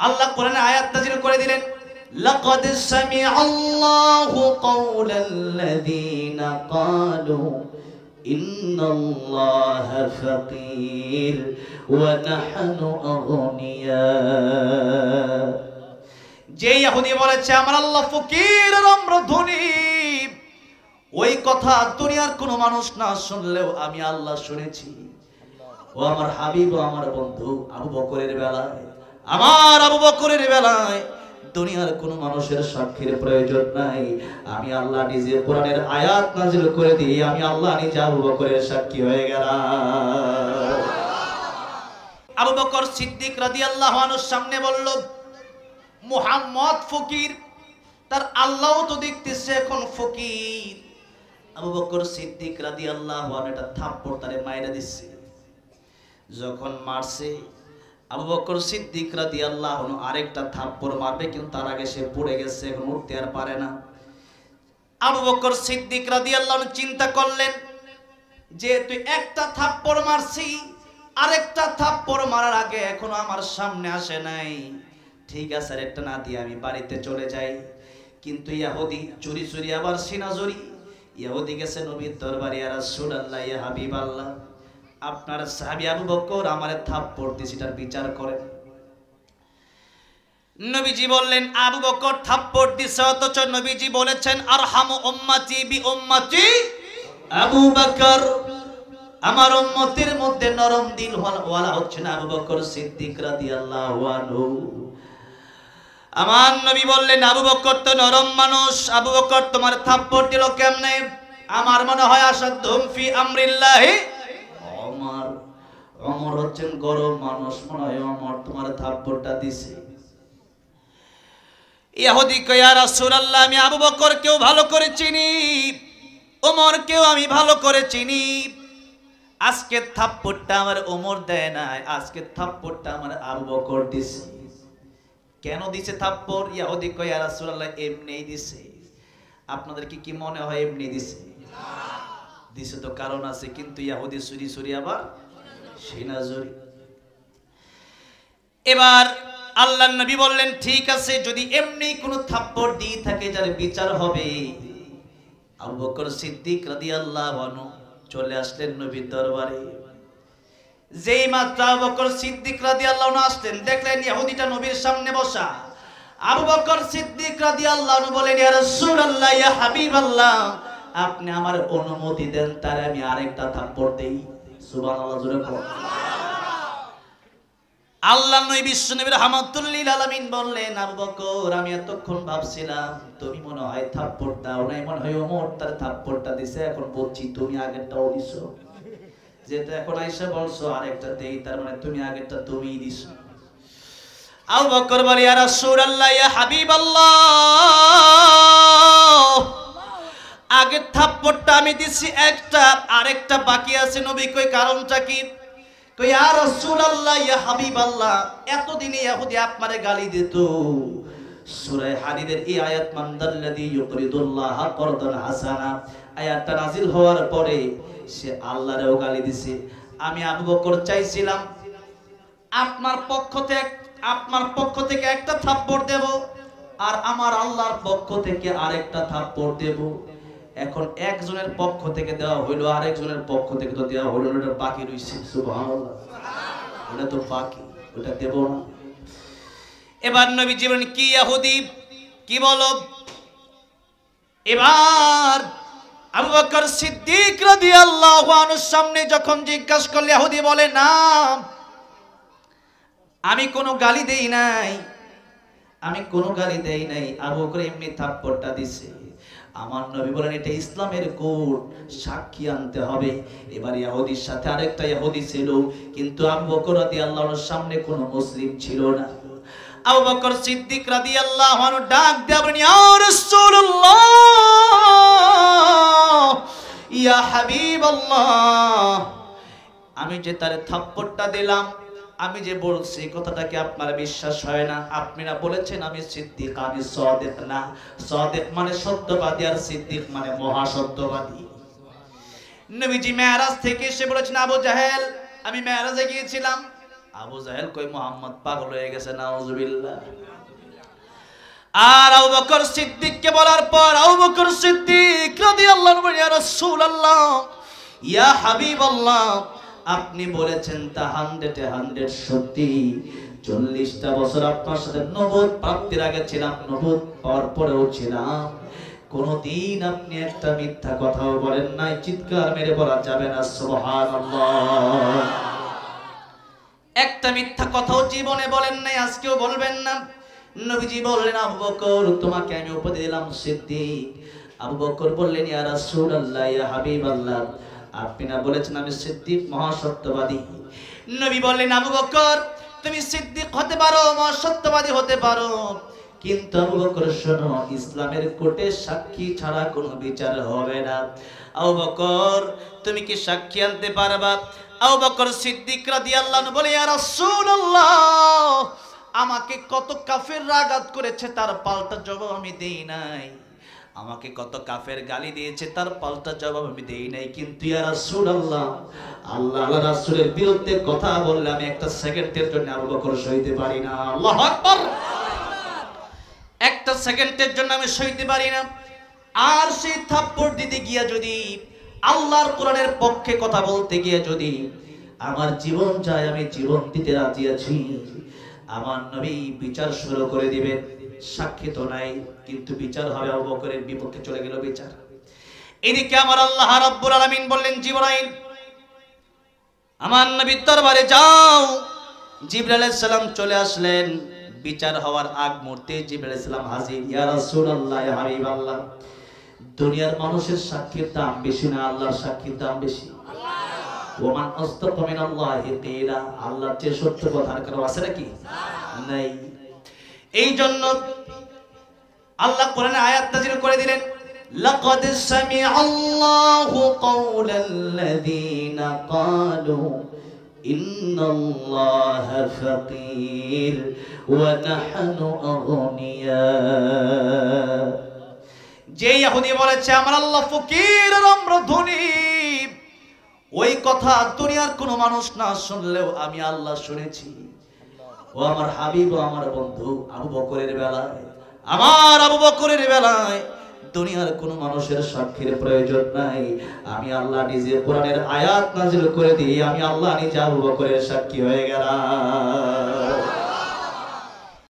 আল্লাহ কোরআনে আয়াত নাযিল করে দিলেন, লাকাদ সামিআল্লাহু কাওলাল্লাযীনা ক্বালু ইন্নাল্লাহা ফাকীর ওয়া নাহনু আগনিয়া। যে ইহুদি বলেছে আমার আল্লাহ ফকির আর আমরা ধনী, ওই কথা দুনিয়ার কোনো মানুষ না শুনলেও আমি আল্লাহ শুনেছি। ও আমার হাবিব, আমার বন্ধু আবু বকরের বেলায়, আমার আবু বকরের বেলায় দুনিয়ার কোনো মানুষের সাক্ষীর প্রয়োজন নাই। আমি আল্লাহ নিজে কোরআনের আয়াত নাযিল করে দিই, আমি আল্লাহ নিজে আবু বকরের সাক্ষী হয়ে গেলাম। আবু বকর সিদ্দিক রাদিয়াল্লাহু আনহুর সামনে বলল, মুহাম্মদ ফকির, তার আল্লাহও তো দেখতেছে এখন ফকির। আবু বকর সিদ্দিক রাদিয়াল্লাহু আনহু একটা থাপ্পড় তারে মাইরা দিচ্ছে। যখন মারছে, আবু বকর সিদ্দিক রাদিয়াল্লাহু আনহু আরেকটা থাপ্পড় মারবে, কিন্তু তার আগে সে পড়ে গেছে, এখন উঠতে আর পারে না। আবু বকর সিদ্দিক রাদিয়াল্লাহু আনহু চিন্তা করলেন যে তুই একটা থাপ্পড় মারছি, আরেকটা থাপ্পড় মারার আগে এখনো আমার সামনে আসে নাই, ঠিক আছে একটা না দিয়ে আমি বাড়িতে চলে যাই। কিন্তু ইহুদি চুরি চুরি আবার সিনাজুরি, ইহুদি গেছে নবীর দরবারে, ইয়া রাসূলুল্লাহ, ইয়া হাবিবাল্লাহ, আপনার সাহাবী আবু বকর আমারে থাপ্পড় দিয়েছে, এটার বিচার করেন। নবীজি বললেন আবু বকর থাপ্পড় দিছে, অথচ নবীজি বলেছেন আরহামু উম্মতি বি উম্মতি আবু বকর, আমার উম্মতের মধ্যে নরম দিল ওয়ালা হচ্ছে না আবু বকর সিদ্দিক রাদিয়াল্লাহু আনহু। আমার নবী বললেন আবু বকর তো নরম মানুষ, আবু বকর তোমার থাপ্পড় দিল কেমনে? আমার মনে হয় আসাদুম ফি আমরিল্লাহি ওমর, ওমর হচ্ছেন গরম মানুষ, মনে হয় ওমর তোমার থাপ্পড়টা দিছে। ইহুদি কয় ইয়া রাসূলুল্লাহ, আমি আবু বকর কেও ভালো করে চিনি, ওমর কেও আমি ভালো করে চিনি, আজকে থাপ্পড়টা আমার ওমর দেয় না, আজকে থাপ্পড়টা আমার আবু বকর দিছে। কেন দিছে থাপ্পড়? ইহুদি কয় ইয়া রাসূলুল্লাহ এমনিই দিছে। আপনাদের কি মনে হয় এমনি দিছে? দিছে তো কারণ আছে, কিন্তু ইহুদি চুরি চুরি আবার সিনাজুরি। এবার আল্লাহর নবী বললেন ঠিক আছে, যদি এমনি কোনো থাপ্পড় দিয়ে থাকে যার বিচার হবে। আবু বকর সিদ্দিক রাদিয়াল্লাহু আনহু চলে আসলেন নবীর দরবারে। যেই মাত্র আবু বকর সিদ্দিক রাদিয়াল্লাহু আনহু আসলেন, দেখলেন ইহুদিটা নবীর সামনে বসা। আবু বকর সিদ্দিক রাদিয়াল্লাহু আনহু বলেন ইয়া রাসূলুল্লাহ, ইয়া হাবিবাল্লাহ, আপনি আমার অনুমতি দেন তার আমি আরেকটা থাপ্পড় দেই। সুবহানাল্লাহ, জোরে বলুন। আল্লাহর নবী বিশ্বনবী রাহমাতুল লিল আলামিন বললেন আবু বকর, আমি এতক্ষণ ভাবছিলাম তুমি মনে হয় থাপ্পড় দাও নাই, মনে হয় ওমর তার থাপ্পড়টা দিছে, এখন বলছি তুমি আগেরটাও দিছো, যেটা এখন আয়েশা বলছো আরেকটা দেই, তার মানে তুমি আগেরটা তুমিই দিছো। আবু বকর বলে ইয়া রাসূলুল্লাহ, ইয়া হাবিবাল্লাহ, আগের থাপ্পড়টা আমি দিছি একটা, আরেকটা বাকি আছে। নবী কই কারণটা কি? কই ইয়া রাসূলুল্লাহ, ইয়া হাবিবাল্লাহ, এতদিন ইহুদি আপনারে গালি দিত, সূরা হাদীদের এই আয়াত মানদাল্লাযী ইউকরিদুল্লাহ করদান হাসানা আয়াতটা নাযিল হওয়ার পরে সে আল্লাহরেও গালি দিছে। আমি আবু বকর চাইছিলাম আপনার পক্ষ থেকে একটা থাপ্পড় দেব, আর আমার আল্লাহর পক্ষ থেকে আরেকটা থাপ্পড় দেব। এখন একজনের পক্ষ থেকে দেওয়া হইলো, আরেকজনের পক্ষ থেকে তো দেওয়া হইলো, ওটা বাকি রইছে। সুবহানাল্লাহ, ওটা তো বাকি, ওটা দেব না। এবার নবী জীবন কি ইহুদি কি বলো? এবার আবু বকর সিদ্দিক রাদিয়াল্লাহু আনহুর সামনে যখন জিজ্ঞাসা করলে, ইহুদি বলে না, আমি কোনো গালি দেই নাই, আমি কোনো গালি দেই নাই, আবু বকর এমনি থাপ্পড়টা দিছে। আমার নবী বলেন এটা ইসলামের কোড, সাক্ষী আনতে হবে। এবার ইহুদির সাথে আরেকটা ইহুদি ছিল, কিন্তু আবু বকর রাদিয়াল্লাহু আনহুর সামনে কোনো মুসলিম ছিল না। আবু বকর সিদ্দিক রাদিয়াল্লাহু আনহু ডাক দিয়ে বলেন ইয়া রাসূলুল্লাহ, ইয়া হাবিবাল্লাহ, আমি যে তারে থাপ্পড়টা দিলাম, আমি যে বলছি কথাটা কি আপনার বিশ্বাস হয় না? আপনারা বলেছেন আমি সিদ্দিক, আমি সাদিক না। সাদিক মানে সত্যবাদী, আর সিদ্দিক মানে মহাসত্যবাদী। নবীজি মেরাজ থেকে এসে বলেছেন আবু জাহেল, আমি মেরাজে গিয়েছিলাম, আবু জাহেল কই মুহাম্মদ পাগল হয়ে গেছে, নাউজুবিল্লাহ। আর আবু বকর সিদ্দিককে বলার পর আবু বকর সিদ্দিক রাদিয়াল্লাহু আনহু, ইয়া রাসূলুল্লাহ, ইয়া হাবিবাল্লাহ, আপনি বলেছেন তা 100 সত্যি। 40টা বছর আপনার সাথে নবুয়ত প্রাপ্তির আগে ছিলাম, নবুয়ত পাওয়ার পরেও ছিলাম, কোনদিন আপনি একটা মিথ্যা কথাও বলেন নাই। চিৎকার মেরে বলা যাবে না সুবহানাল্লাহ। একটা মিথ্যা কথাও জীবনে বলেন নাই, আজকেও বলবেন না। নবীজি বললেন, আবু বকর তোমাকে আমি উপদেশ দিলাম সিদ্দিক। আবু বকর বললেন, ইয়া রাসূলুল্লাহ, ইয়া হাবিবাল্লাহ, আপনি না বলেছেন আমি সিদ্দিক মহাসত্যবাদী। নবী বললেন, আবু বকর তুমি সিদ্দিক হতে পারো, মহাসত্যবাদী হতে পারো, কিন্তু আবু বকর শোনো, ইসলামের কোর্টে সাক্ষী ছাড়া কোনো বিচার হবে না। আবু বকর তুমি কি সাক্ষী আনতে পারবা? আবু বকর সিদ্দিক রাদিয়াল্লাহু আনহু বলে, ইয়া রাসূলুল্লাহ, আমাকে কত কাফের আঘাত করেছে তার পাল্টা জবাব আমি দেই নাই, আমাকে কত কাফের গালি দিয়েছে তার পাল্টা জবাব আমি দেই নাই, কিন্তু ইয়া রাসূলুল্লাহ, আল্লাহ রাসূলের বিরুদ্ধে কথা বললে আমি একটা সেকেন্ডের জন্য আবু বকর সইতে পারি না। আল্লাহু আকবার। একটা সেকেন্ডের জন্য আমি সইতে পারি না। আর সেই থাপ্পড় দিতে গিয়া যদি, আল্লাহর কোরআনের পক্ষে কথা বলতে গিয়ে যদি আমার জীবন যায়, আমি জীবন দিতে রাজি আছি। আমার নবী বিচার শুরু করে দিবেন, সাক্ষী তো নাই, কিন্তু বিচার হবে, আবু বকরের বিপক্ষে চলে গেল বিচার। এদিকে আমার আল্লাহ রাব্বুল আলামিন বললেন, জিবরাইল আমার নবীর দরবারে যাও। জিবরাইল আলাইহিস সালাম চলে আসলেন। বিচার হওয়ার আগ মুহূর্তে জিবরাইল আলাইহিস সালাম হাজির। ইয়া রাসূলুল্লাহ, ইয়া হাবিবাল্লাহ, দুনিয়ার মানুষের সাক্ষীর দাম বেশি না, আল্লাহর সাক্ষীর দাম বেশি। ওমান আসদাকু মিনাল্লাহি কিলা, আল্লাহর চেয়ে সত্য কথা আর কারো আছে নাকি? নাই। এই জন্য আল্লাহ কোরআনে আয়াত নাযিল করে দিলেন, লাকাদ সামিআল্লাহু কাওলাল্লাযীনা ক্বালু ইন্নাল্লাহা ফাকীর ওয়া নাহনু আগনিয়া। যে ইহুদি বলেছে আমার আল্লাহ ফকির আর আমরা ধনী, ওই কথা দুনিয়ার কোনো মানুষ না শুনলেও আমি আল্লাহ শুনেছি। ও আমার হাবিব, আমার বন্ধু, আবু বকরের বেলায়, আমার আবু বকরের বেলায় দুনিয়ার কোনো মানুষের সাক্ষীর প্রয়োজন নাই। আমি আল্লাহ নিজে কোরআনের আয়াত নাযিল করে দিয়ে আমি আল্লাহ নিজে আবু বকরের সাক্ষী হয়ে গেলাম।